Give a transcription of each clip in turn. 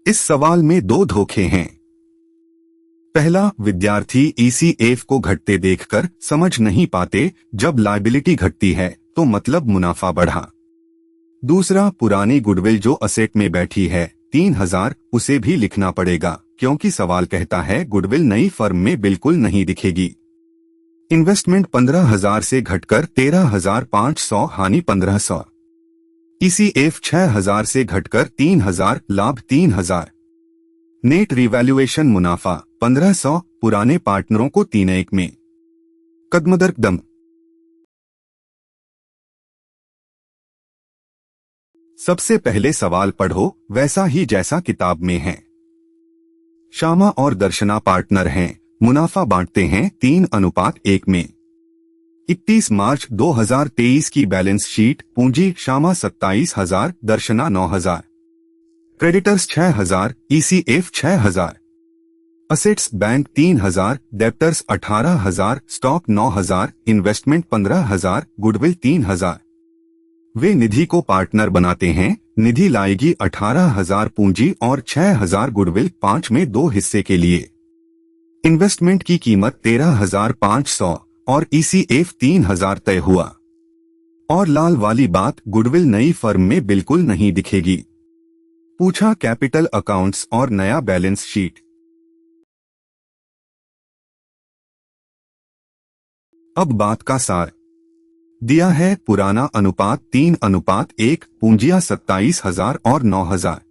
इस सवाल में दो धोखे हैं। पहला, विद्यार्थी ईसीएफ को घटते देखकर समझ नहीं पाते, जब लायबिलिटी घटती है तो मतलब मुनाफा बढ़ा। दूसरा, पुरानी गुडविल जो असेट में बैठी है 3000, उसे भी लिखना पड़ेगा, क्योंकि सवाल कहता है गुडविल नई फर्म में बिल्कुल नहीं दिखेगी। इन्वेस्टमेंट 15,000 से घटकर 13,500, हानि 1500। ईसीएफ 6,000 से घटकर 3,000, लाभ 3,000। नेट रिवैल्यूएशन मुनाफा 1500, पुराने पार्टनरों को 3-1 में। कदम सबसे पहले सवाल पढ़ो वैसा ही जैसा किताब में है। श्यामा और दर्शना पार्टनर हैं, मुनाफा बांटते हैं 3:1 में। 31 मार्च 2023 की बैलेंस शीट। पूंजी श्यामा 27,000, दर्शना 9,000। Creditors 6,000, ECF 6,000। Assets bank 3,000, debtors 18,000, stock 9,000, investment 15,000, goodwill 3,000। वे निधि को पार्टनर बनाते हैं। निधि लाएगी 18,000 पूंजी और 6,000 गुडविल, 5 में 2 हिस्से के लिए। इन्वेस्टमेंट की कीमत 13,500 और ईसीएफ 3,000 तय हुआ। और लाल वाली बात, गुडविल नई फर्म में बिल्कुल नहीं दिखेगी। पूछा कैपिटल अकाउंट्स और नया बैलेंस शीट। अब बात का सार दिया है। पुराना अनुपात 3:1, पूंजियां 27,000 और 9,000।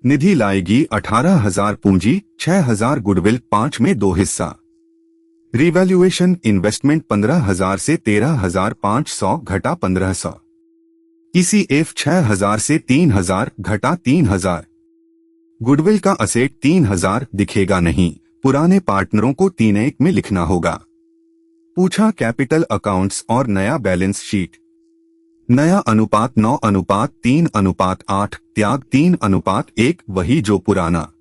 निधि लाएगी 18,000 पूंजी, 6,000 गुडविल, 5 में 2 हिस्सा। रिवैल्यूएशन इन्वेस्टमेंट 15,000 से 13,500, घटा 1,500। ईसीएफ 6,000 से 3,000, घटा 3,000। गुडविल का असेट 3,000 दिखेगा नहीं, पुराने पार्टनरों को 3-1 में लिखना होगा। पूछा कैपिटल अकाउंट्स और नया बैलेंस शीट। नया अनुपात 9:3:8, त्याग 3:1, वही जो पुराना।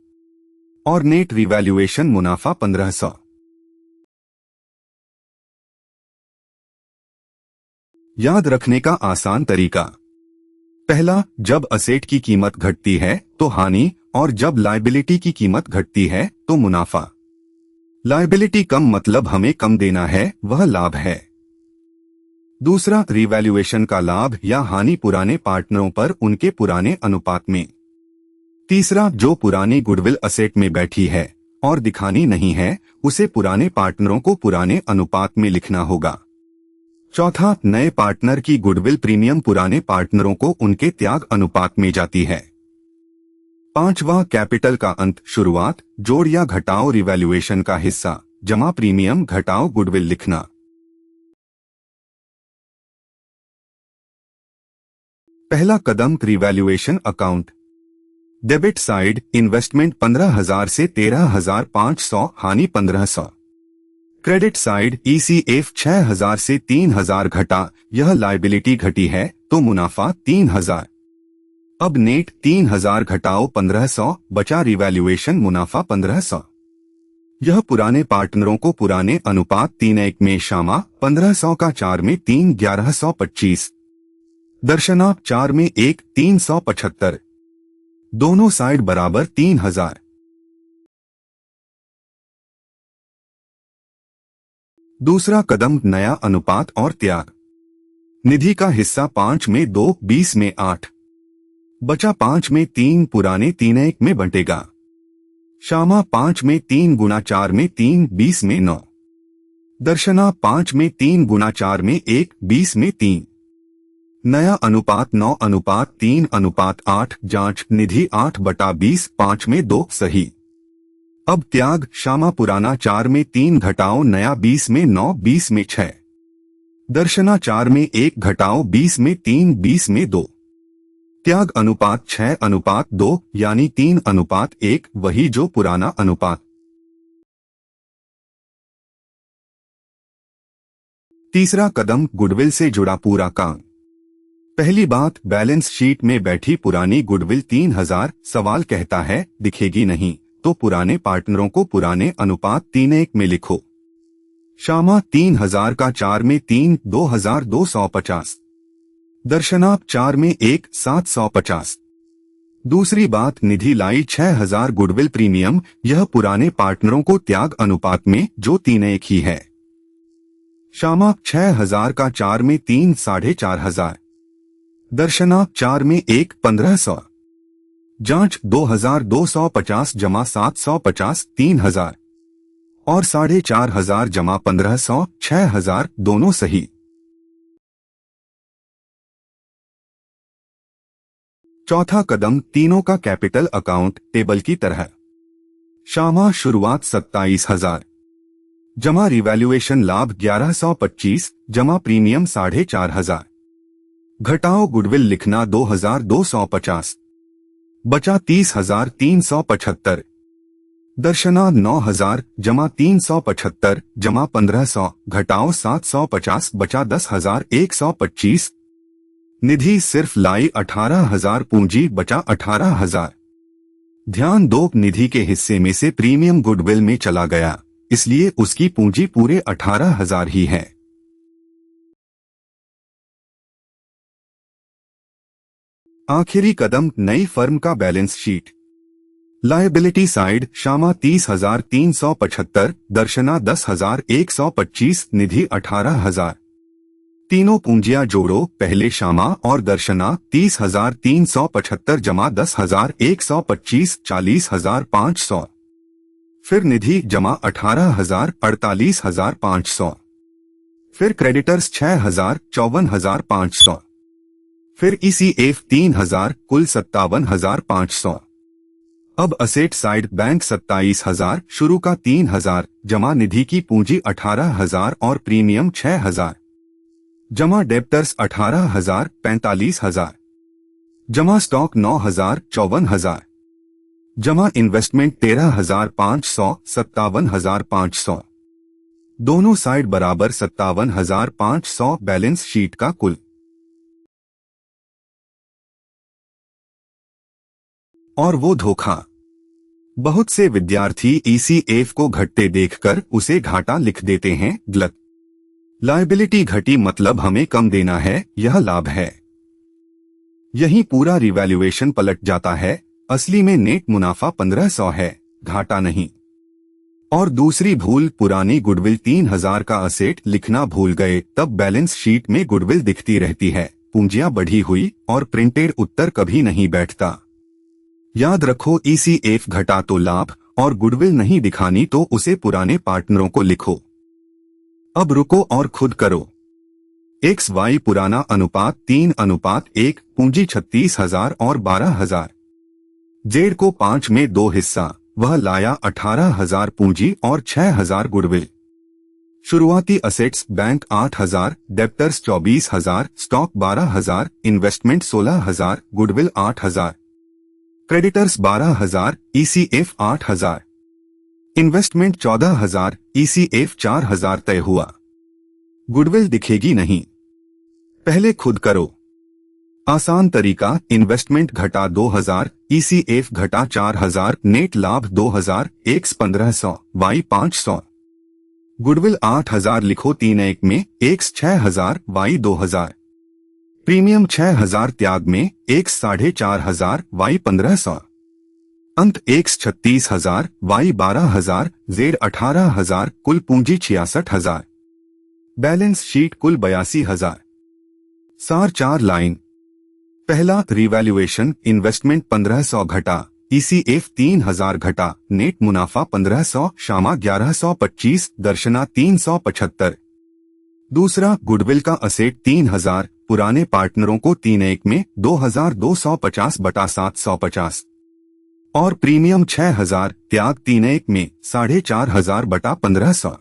और नेट रिवैल्यूएशन मुनाफा 1,500। याद रखने का आसान तरीका। पहला, जब असेट की कीमत घटती है तो हानि, और जब लायबिलिटी की कीमत घटती है तो मुनाफा। लायबिलिटी कम मतलब हमें कम देना है, वह लाभ है। दूसरा, रिवैल्यूएशन का लाभ या हानि पुराने पार्टनरों पर उनके पुराने अनुपात में। तीसरा, जो पुरानी गुडविल असेट में बैठी है और दिखानी नहीं है, उसे पुराने पार्टनरों को पुराने अनुपात में लिखना होगा। चौथा, नए पार्टनर की गुडविल प्रीमियम पुराने पार्टनरों को उनके त्याग अनुपात में जाती है। पांचवा, कैपिटल का अंत, शुरुआत, जोड़ या घटाओ रिवैल्यूएशन का हिस्सा, जमा प्रीमियम घटाओ गुडविल लिखना। पहला कदम, revaluation account. Debit side, investment 15,000 से 13,500, हानि 1,500। क्रेडिट साइड, ईसीएफ 6,000 से 3,000 घटा, यह लायबिलिटी घटी है तो मुनाफा 3,000। अब नेट 3,000 घटाओ 1,500, बचा रिवैल्यूएशन मुनाफा 1,500। यह पुराने पार्टनरों को पुराने अनुपात 3:1 में। श्यामा 1,500 का 4 में 3, 1,125। दर्शना 4 में 1, 375। दोनों साइड बराबर 3,000। दूसरा कदम, नया अनुपात और त्याग। निधि का हिस्सा 5 में 2, 20 में 8। बचा 5 में 3, पुराने 3:1 में बंटेगा। श्यामा 5 में 3 गुना 4 में 3, 20 में 9। दर्शना 5 में 3 गुना 4 में 1, 20 में 3। नया अनुपात 9:3:8, जांच, निधि 8/20, 5 में 2, सही। अब त्याग, श्यामा पुराना 4 में 3 घटाओ नया 20 में 9, 20 में 6। दर्शना 4 में 1 घटाओ 20 में 3, 20 में 2। त्याग अनुपात 6:2, यानी 3:1, वही जो पुराना अनुपात। तीसरा कदम, गुडविल से जुड़ा पूरा काम। पहली बात, बैलेंस शीट में बैठी पुरानी गुडविल 3,000, सवाल कहता है दिखेगी नहीं, तो पुराने पार्टनरों को पुराने अनुपात 3:1 में लिखो। श्यामा 3,000 का 4 में 3, 2,250। दर्शना 4 में 1, 750। दूसरी बात, निधि लाई 6000 गुडविल प्रीमियम, यह पुराने पार्टनरों को त्याग अनुपात में जो 3:1 ही है। श्यामा 6000 का 4 में 3 4500, दर्शना 4 में 1 1500, जांच 2250 जमा 750 3000 और 4500 जमा 1500 6000 दोनों सही। चौथा कदम, तीनों का कैपिटल अकाउंट टेबल की तरह। श्यामा शुरुआत 27000, जमा रिवैल्यूएशन लाभ 1125 जमा प्रीमियम 4500, घटाओ गुडविल लिखना 2250, बचा 30375, दर्शना 9000 जमा 375 जमा 1500 घटाओ 750 बचा 10125, निधि सिर्फ लाई 18000, पूंजी बचा 18000। ध्यान दो, निधि के हिस्से में से प्रीमियम गुडविल में चला गया, इसलिए उसकी पूंजी पूरे 18000 ही है। आखिरी कदम, नई फर्म का balance sheet. Liability side, Shyama 30,375, दर्शना 10,125, निधि 18,000। तीनों पूंजियां जोड़ो, पहले श्यामा और दर्शना 30,375 जमा 10,125 40,500, फिर निधि जमा 18,000 48,500, फिर क्रेडिटर्स 6,000 54,500, फिर ECF 3,000 कुल 57,500। अब असेट साइड, बैंक 27,000, शुरू का 3,000 जमा निधि की पूंजी 18,000 और प्रीमियम 6,000, जमा डेब्टर्स 18,000 45,000, जमा स्टॉक 9,000 54,000, जमा इन्वेस्टमेंट 13,500 57,500। दोनों साइड बराबर 57,500 बैलेंस शीट का कुल। और वो धोखा। बहुत से विद्यार्थी ECF को घटते देखकर उसे घाटा लिख देते हैं, गलत। लायबिलिटी घटी मतलब हमें कम देना है, यह लाभ है। यही पूरा रिवैल्यूएशन पलट जाता है, असली में नेट मुनाफा 1500 है, घाटा नहीं। और दूसरी भूल, पुरानी गुडविल 3000 का असेट लिखना भूल गए, तब बैलेंस शीट में गुडविल दिखती रहती है, पूंजियां बढ़ी हुई और प्रिंटेड उत्तर कभी नहीं बैठता। याद रखो, ECF घटा तो लाभ और गुडविल नहीं दिखानी तो उसे पुराने पार्टनरों को लिखो। अब रुको और खुद करो। XY पुराना अनुपात 3:1, पूंजी 36,000 और 12,000। जेड को 5 में 2 हिस्सा, वह लाया 18,000 पूंजी और 6,000 गुडविल। शुरुआती assets, bank 8,000, debtors 24,000, stock 12,000, investment 16,000, goodwill 8,000, creditors 12,000, ECF 8,000, investment 14,000, ECF 4,000 तय हुआ। गुडविल दिखेगी नहीं, पहले खुद करो। आसान तरीका, इन्वेस्टमेंट घटा 2,000, ECF घटा 4,000, नेट लाभ 2,000, X 1500, Y 500। गुडविल 8,000 लिखो 3:1 में, X 6,000, Y 2,000। प्रीमियम 6,000 त्याग में, X 4,500, Y 1500। अंत X 36,000, Y 12,000, Z 18,000, कुल पूंजी 66,000। बैलेंस शीट कुल 82,000। सार 4 लाइन। पहला, रिवैल्यूएशन, इन्वेस्टमेंट 1500 घटा, ECF 3,000 घटा, नेट मुनाफा 1500, श्यामा 1125, दर्शना 375। दूसरा, गुडविल का असेट 3,000, पुराने पार्टनरों को 3:1 में 2,250 बटा 750 और प्रीमियम 6,000, त्याग 3:1 में 4,500 बटा 1500।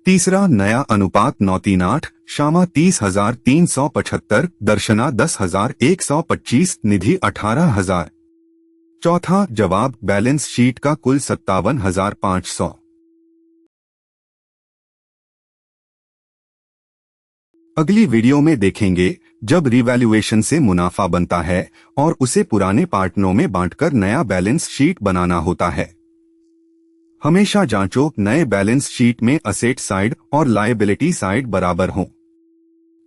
तीसरा, नया अनुपात 9:3:8, श्यामा 30,375, दर्शना 10,125, निधि 18,000। चौथा, जवाब, बैलेंस शीट का कुल 57,500। अगली वीडियो में देखेंगे जब रिवैल्यूएशन से मुनाफा बनता है और उसे पुराने पार्टनरों में बांटकर नया बैलेंस शीट बनाना होता है। हमेशा जांचो नए बैलेंस शीट में असेट साइड और लायबिलिटी साइड बराबर हों।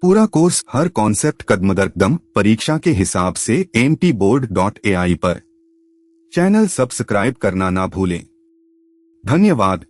पूरा कोर्स हर कॉन्सेप्ट कदम परीक्षा के हिसाब से mtboard.ai पर। चैनल सब्सक्राइब करना ना भूलें। धन्यवाद।